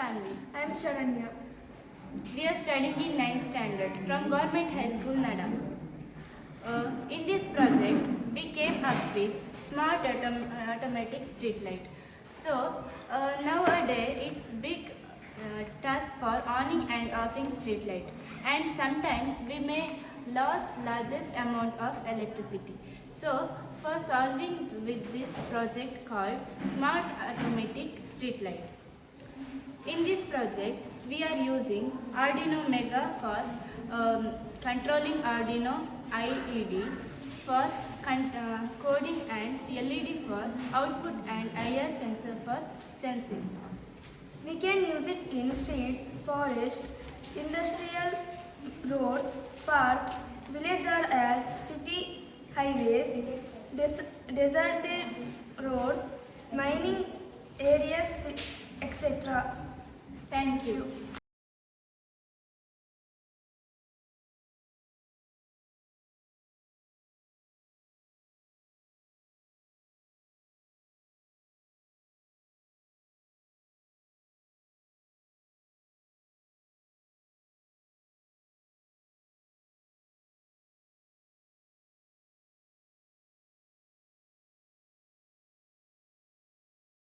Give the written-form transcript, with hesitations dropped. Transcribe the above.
Sanvi. I am Sharanya. We are studying in 9th standard from Government High School, Nada. In this project, we came up with smart automatic street light. So, nowadays it's big task for on and offing street light, and sometimes we may lose largest amount of electricity. So, for solving with this project called Smart Automatic Street Light. In this project, we are using Arduino Mega for controlling Arduino IED for coding and LED for output and IR sensor for sensing. We can use it in streets, forests, industrial roads, parks, village or as city highways, deserted roads, mining areas, etc. Thank you.